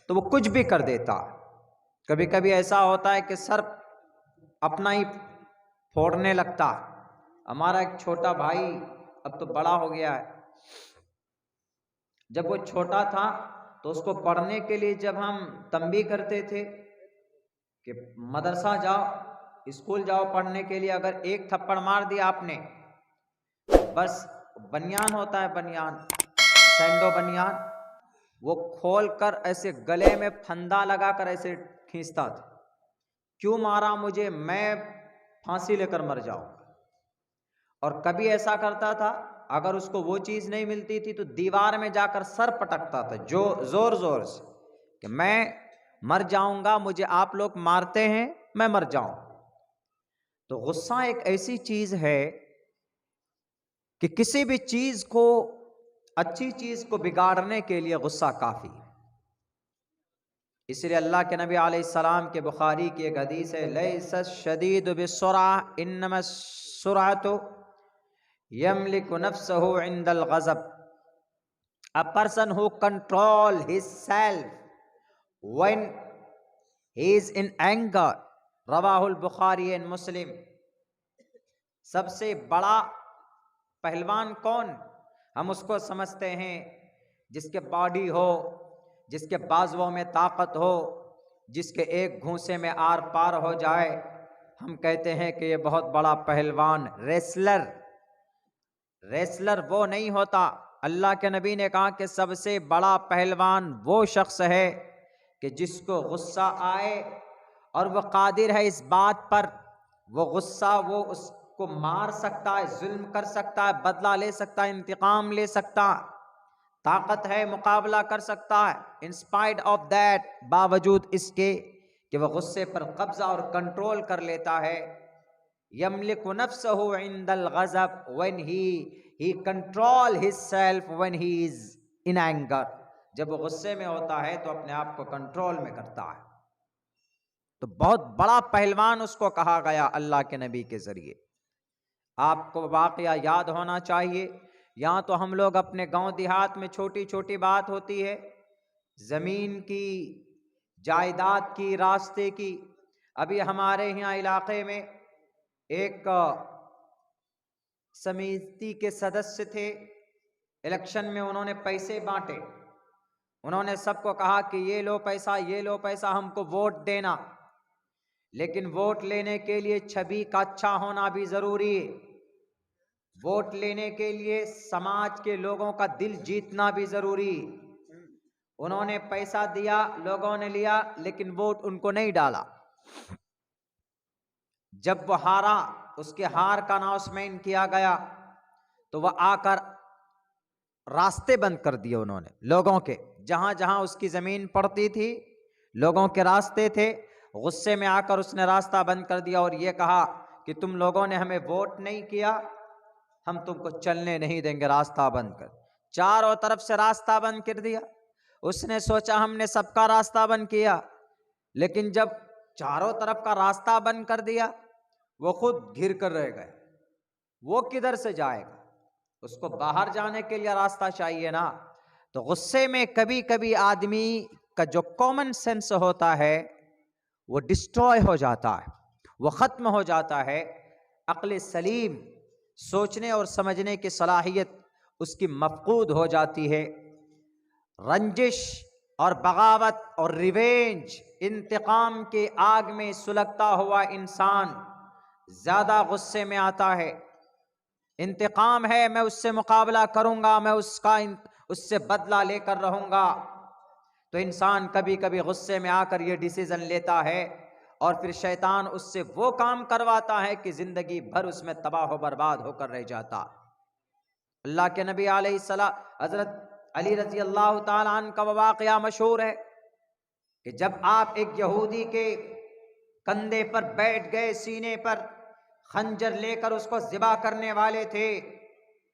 تو وہ کچھ بھی کر دیتا۔ کبھی کبھی ایسا ہوتا ہے کہ سر اپنا ہی پھوڑنے لگتا۔ ہمارا ایک چھوٹا بھائی اب تو بڑا ہو گیا ہے، جب وہ چھوٹا تھا تو اس کو پڑھنے کے لیے جب ہم تنبیہ کرتے تھے کہ مدرسہ جاؤ، اسکول جاؤ پڑھنے کے لیے، اگر ایک تھپڑ مار دیا آپ نے، بس بنیان ہوتا ہے، بنیان سینڈو بنیان، وہ کھول کر ایسے گلے میں پھندا لگا کر ایسے کھینچتا تھا، کیوں مارا مجھے، میں پھانسی لے کر مر جاؤں۔ اور کبھی ایسا کرتا تھا اگر اس کو وہ چیز نہیں ملتی تھی تو دیوار میں جا کر سر پٹکتا تھا جو زور زور سے کہ میں مر جاؤں گا، مجھے آپ لوگ مارتے ہیں، میں مر جاؤں۔ تو غصہ ایک ایسی چیز ہے کہ کسی بھی چیز کو، اچھی چیز کو بگاڑنے کے لیے غصہ کافی ہے۔ اس لیے اللہ کے نبی علیہ السلام کے بخاری کی ایک حدیث ہے، لیس الشدید بالسرعہ انما السرعۃ یملک نفسہ عند الغضب، a person who control his self when he is in anger، رواہ al-Bukhari and مسلم۔ سب سے بڑا پہلوان کون؟ ہم اس کو سمجھتے ہیں جس کے باڈی ہو، جس کے بازوؤں میں طاقت ہو، جس کے ایک گھونسے میں آر پار ہو جائے، ہم کہتے ہیں کہ یہ بہت بڑا پہلوان، ریسلر وہ نہیں ہوتا۔ اللہ کے نبی نے کہا کہ سب سے بڑا پہلوان وہ شخص ہے کہ جس کو غصہ آئے اور وہ قادر ہے اس بات پر، وہ غصہ وہ اس کو مار سکتا ہے، ظلم کر سکتا ہے، بدلہ لے سکتا ہے، انتقام لے سکتا ہے، طاقت ہے، مقابلہ کر سکتا ہے، انسپائٹ آف دیٹ، باوجود اس کے کہ وہ غصے پر قبضہ اور کنٹرول کر لیتا ہے۔ یملک نفسہ عند الغضب when he control his self when he is in anger، جب وہ غصے میں ہوتا ہے تو اپنے آپ کو کنٹرول میں کرتا ہے۔ تو بہت بڑا پہلوان اس کو کہا گیا اللہ کے نبی کے ذریعے۔ آپ کو واقعہ یاد ہونا چاہیے، یہاں تو ہم لوگ اپنے گاؤں دیہات میں چھوٹی چھوٹی بات ہوتی ہے، زمین کی، جائیداد کی، راستے کی۔ ابھی ہمارے یہاں علاقے میں ایک سمیتی کے سدسیہ تھے، الیکشن میں انہوں نے پیسے بانٹے، انہوں نے سب کو کہا کہ یہ لو پیسہ، یہ لو پیسہ، ہم کو ووٹ دینا، لیکن ووٹ لینے کے لیے چھوی کا اچھا ہونا بھی ضروری ہے، ووٹ لینے کے لیے سماج کے لوگوں کا دل جیتنا بھی ضروری ہے۔ انہوں نے پیسہ دیا، لوگوں نے لیا، لیکن ووٹ ان کو نہیں ڈالا۔ جب وہ ہارا، اس کے ہار کا اناؤنسمنٹ کیا گیا تو وہ آ کر راستے بند کر دیے انہوں نے لوگوں کے، جہاں جہاں اس کی زمین پڑتی تھی لوگوں کے راستے تھے، غصے میں آ کر اس نے راستہ بند کر دیا اور یہ کہا کہ تم لوگوں نے ہمیں ووٹ نہیں کیا، ہم تم کو چلنے نہیں دیں گے، راستہ بند کر۔ چاروں طرف سے راستہ بند کر دیا۔ اس نے سوچا ہم نے سب کا راستہ بند کیا، لیکن جب چاروں طرف کا راستہ بند کر دیا وہ خود گھر کر رہ گئے، وہ کدھر سے جائے گا؟ اس کو باہر جانے کے لیے راستہ چاہیے نا۔ تو غصے میں کبھی کبھی آدمی کا جو کامن سینس ہوتا ہے وہ ڈسٹروائے ہو جاتا ہے، وہ ختم ہو جاتا ہے، عقل سلیم، سوچنے اور سمجھنے کی صلاحیت اس کی مفقود ہو جاتی ہے۔ رنجش اور بغاوت اور ریونج، انتقام کے آگ میں سلگتا ہوا انسان زیادہ غصے میں آتا ہے۔ انتقام ہے، میں اس سے مقابلہ کروں گا، میں اس سے بدلہ لے کر رہوں گا، تو انسان کبھی کبھی غصے میں آ کر یہ ڈیسیژن لیتا ہے اور پھر شیطان اس سے وہ کام کرواتا ہے کہ زندگی بھر اس میں تباہ و برباد ہو کر رہ جاتا۔ اللہ کے نبی علیہ السلام، حضرت علی رضی اللہ تعالیٰ عنہ کا واقعہ مشہور ہے کہ جب آپ ایک یہودی کے کندھے پر بیٹھ گئے، سینے پر خنجر لے کر اس کو ذبح کرنے والے تھے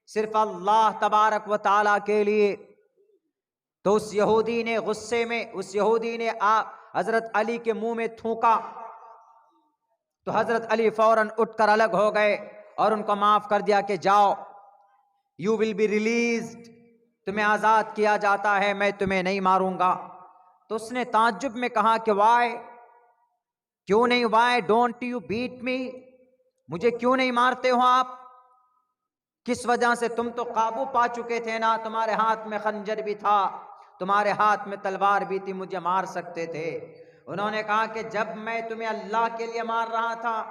صرف اللہ تبارک و تعالیٰ کے لیے، تو اس یہودی نے غصے میں، اس یہودی نے حضرت علی کے منہ میں تھوکا، تو حضرت علی فوراً اٹھ کر الگ ہو گئے اور ان کو معاف کر دیا کہ جاؤ، یو ول بی ریلیزڈ، تمہیں آزاد کیا جاتا ہے، میں تمہیں نہیں ماروں گا۔ تو اس نے تعجب میں کہا کہ وائی، کیوں نہیں، وائی ڈونٹ یو بیٹ می، مجھے کیوں نہیں مارتے ہو آپ؟ کس وجہ سے؟ تم تو قابو پا چکے تھے نا، تمہارے ہاتھ میں خنجر بھی تھا، تمہارے ہاتھ میں تلوار بھی تھی، مجھے مار سکتے تھے۔ انہوں نے کہا کہ جب میں تمہیں اللہ کے لیے مار رہا تھا،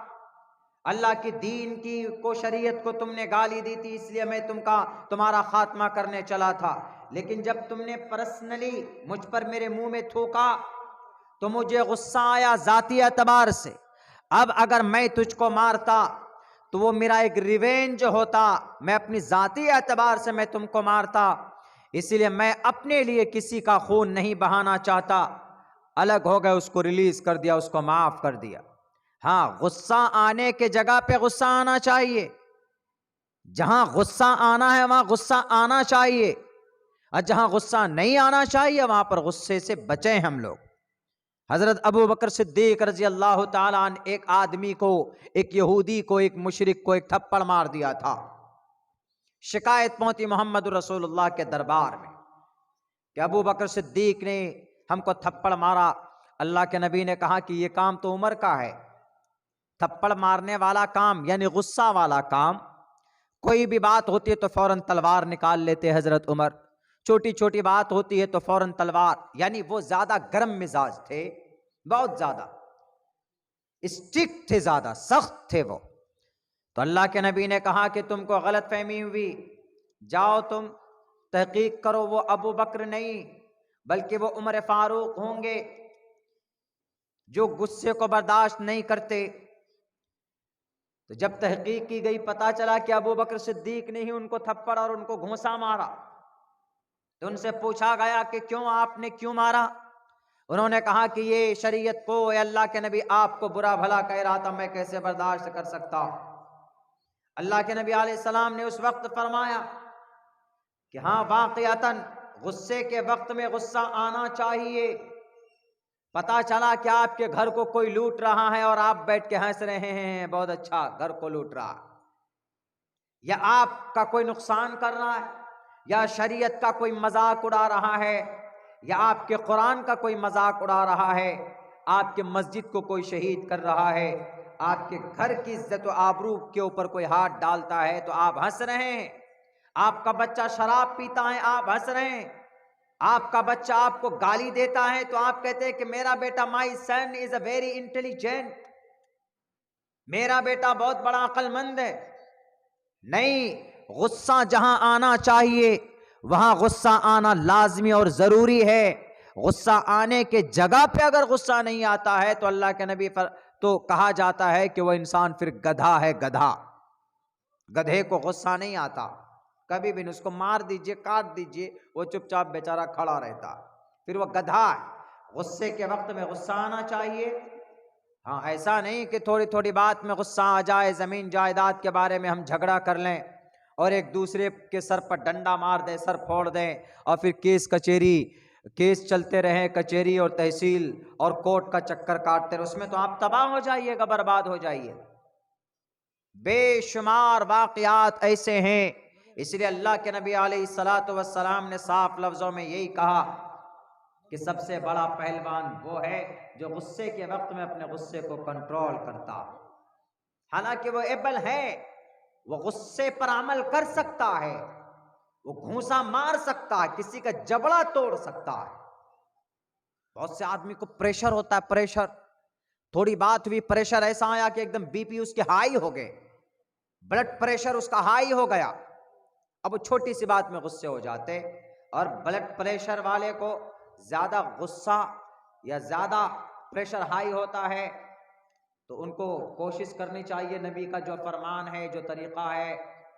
اللہ کی دین کی کو شریعت کو تم نے گالی دی تھی، اس لیے میں تمہارا خاتمہ کرنے چلا تھا، لیکن جب تم نے پرسنلی مجھ پر میرے منہ میں تھوکا تو مجھے غصہ آیا ذاتی اعتبار سے۔ اب اگر میں تجھ کو مارتا تو وہ میرا ایک ریونج ہوتا، میں اپنی ذاتی اعتبار سے میں تم کو مارتا، اس لیے میں اپنے لیے کسی کا خون نہیں بہانا چاہتا۔ الگ ہو گئے، اس کو ریلیز کر دیا، اس کو معاف کر دیا۔ ہاں، غصہ آنے کے جگہ پہ غصہ آنا چاہیے، جہاں غصہ آنا ہے وہاں غصہ آنا چاہیے، اور جہاں غصہ نہیں آنا چاہیے وہاں پر غصے سے بچیں ہم لوگ۔ حضرت ابو بکر صدیق رضی اللہ تعالیٰ عنہ ایک آدمی کو، ایک یہودی کو، ایک مشرک کو ایک تھپڑ مار دیا تھا۔ شکایت پہنچی محمد رسول اللہ کے دربار میں کہ ابو بکر صدیق نے ہم کو تھپڑ مارا۔ اللہ کے نبی نے کہا کہ یہ کام تو عمر کا ہے، تھپڑ مارنے والا کام یعنی غصہ والا کام، کوئی بھی بات ہوتی ہے تو فوراً تلوار نکال لیتے حضرت عمر، چھوٹی چھوٹی بات ہوتی ہے تو فوراً تلوار، یعنی وہ زیادہ گرم مزاج تھے، بہت زیادہ اسٹرکٹ تھے، زیادہ سخت تھے وہ۔ تو اللہ کے نبی نے کہا کہ تم کو غلط فہمی ہوئی، جاؤ تم تحقیق کرو، وہ ابو بکر نہیں بلکہ وہ عمر فاروق ہوں گے جو غصے کو برداشت نہیں کرتے۔ تو جب تحقیق کی گئی پتا چلا کہ ابو بکر صدیق نے ہی ان کو تھپڑ اور ان کو گھونسا مارا، تو ان سے پوچھا گیا کہ کیوں، آپ نے کیوں مارا؟ انہوں نے کہا کہ یہ شریعت کو، اے اللہ کے نبی آپ کو برا بھلا کہہ رہا تھا، میں کیسے برداشت کر سکتا ہوں؟ اللہ کے نبی علیہ السلام نے اس وقت فرمایا کہ ہاں واقعتاً غصے کے وقت میں غصہ آنا چاہیے۔ پتا چلا کہ آپ کے گھر کو کوئی لوٹ رہا ہے اور آپ بیٹھ کے ہنس رہے ہیں، بہت اچھا گھر کو لوٹ رہا، یا آپ کا کوئی نقصان کر رہا ہے، یا شریعت کا کوئی مذاق اڑا رہا ہے، یا آپ کے قرآن کا کوئی مذاق اڑا رہا ہے، آپ کے مسجد کو کوئی شہید کر رہا ہے، آپ کے گھر کی عزت و آبرو کے اوپر کوئی ہاتھ ڈالتا ہے تو آپ ہنس رہے ہیں، آپ کا بچہ شراب پیتا ہے آپ ہنس رہے ہیں، آپ کا بچہ آپ کو گالی دیتا ہے تو آپ کہتے ہیں کہ میرا بیٹا مائی سن از اے ویری انٹیلیجنٹ، میرا بیٹا بہت بڑا عقل مند ہے۔ نہیں، غصہ جہاں آنا چاہیے وہاں غصہ آنا لازمی اور ضروری ہے۔ غصہ آنے کے جگہ پہ اگر غصہ نہیں آتا ہے تو اللہ کے نبی پر تو کہا جاتا ہے کہ وہ انسان پھر گدھا ہے، گدھا، گدھے کو غصہ نہیں آتا کبھی بھی، اس کو مار دیجئے، کاٹ دیجئے، وہ چپ چاپ بیچارہ کھڑا رہتا، پھر وہ گدھا ہے۔ غصے کے وقت میں غصہ آنا چاہیے، ہاں ایسا نہیں کہ تھوڑی تھوڑی بات میں غصہ آ جائے، زمین جائیداد کے بارے میں ہم جھگڑا کر لیں اور ایک دوسرے کے سر پر ڈنڈا مار دیں، سر پھوڑ دیں، اور پھر کیس چلتے رہیں، کچہری اور تحصیل اور کورٹ کا چکر کاٹتے رہے، اس میں تو آپ تباہ ہو جائیے گا، برباد ہو جائیے۔ بے شمار واقعات ایسے ہیں، اس لیے اللہ کے نبی علیہ الصلاۃ والسلام نے صاف لفظوں میں یہی کہا کہ سب سے بڑا پہلوان وہ ہے جو غصے کے وقت میں اپنے غصے کو کنٹرول کرتا، حالانکہ وہ ایبل ہے، وہ غصے پر عمل کر سکتا ہے، وہ گھونسا مار سکتا ہے، کسی کا جبڑا توڑ سکتا ہے۔ بہت سے آدمی کو پریشر ہوتا ہے، پریشر، تھوڑی بات ہوئی پریشر ایسا آیا کہ ایک دم بی پی اس کے ہائی ہو گئے، بلڈ پریشر اس کا ہائی ہو گیا، اب وہ چھوٹی سی بات میں غصے ہو جاتے۔ اور بلڈ پریشر والے کو زیادہ غصہ یا زیادہ پریشر ہائی ہوتا ہے تو ان کو کوشش کرنی چاہیے، نبی کا جو فرمان ہے، جو طریقہ ہے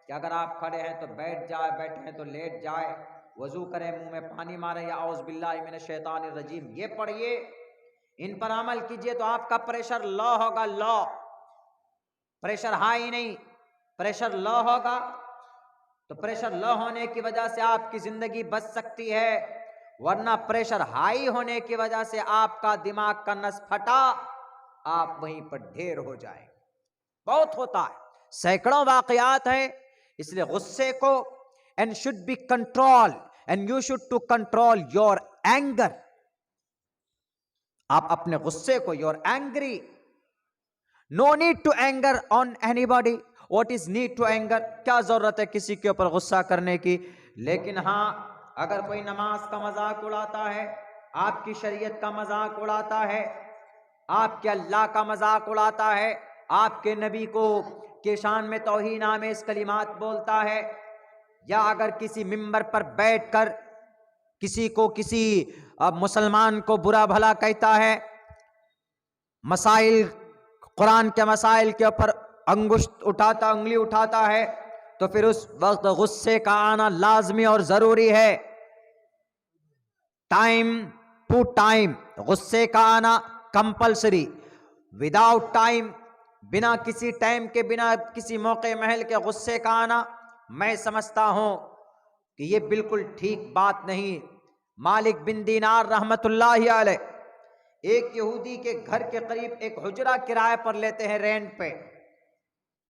کہ اگر آپ کھڑے ہیں تو بیٹھ جائے، بیٹھے ہیں تو لیٹ جائے، وضو کریں، منہ میں پانی ماریں یا اعوذ باللہ من الشیطان الرجیم یہ پڑھیے، ان پر عمل کیجئے تو آپ کا پریشر لو ہوگا، لو، پریشر ہائی نہیں، پریشر لو ہوگا، تو پریشر لو ہونے کی وجہ سے آپ کی زندگی بچ سکتی ہے، ورنہ پریشر ہائی ہونے کی وجہ سے آپ کا دماغ کا نس پھٹا، آپ وہیں پر ڈھیر ہو جائیں۔ بہت ہوتا ہے، سینکڑوں واقعات ہیں، اس لیے غصے کو and should be control and you should to control your anger آپ اپنے غصے کو, you are angry, no need to anger on anybody. What is need to anger, کیا ضرورت ہے کسی کے اوپر غصہ کرنے کی. لیکن ہاں اگر کوئی نماز کا مذاق اڑاتا ہے, آپ کی شریعت کا مذاق اڑاتا ہے, آپ کے اللہ کا مذاق اڑاتا ہے, آپ کے نبی کو کے شان میں توہین آمیز کلمات بولتا ہے, یا اگر کسی ممبر پر بیٹھ کر کسی مسلمان کو برا بھلا کہتا ہے, مسائل قرآن کے مسائل کے اوپر انگلی اٹھاتا ہے, تو پھر اس وقت غصے کا آنا لازمی اور ضروری ہے. ٹائم ٹو ٹائم غصے کا آنا کمپلسری. وداؤٹ ٹائم, بنا کسی ٹائم کے, بنا کسی موقع محل کے غصے کا آنا, میں سمجھتا ہوں کہ یہ بالکل ٹھیک بات نہیں. مالک بن دینار رحمت اللہ علیہ ایک یہودی کے گھر کے قریب ایک حجرہ کرائے پر لیتے ہیں, رینٹ پہ.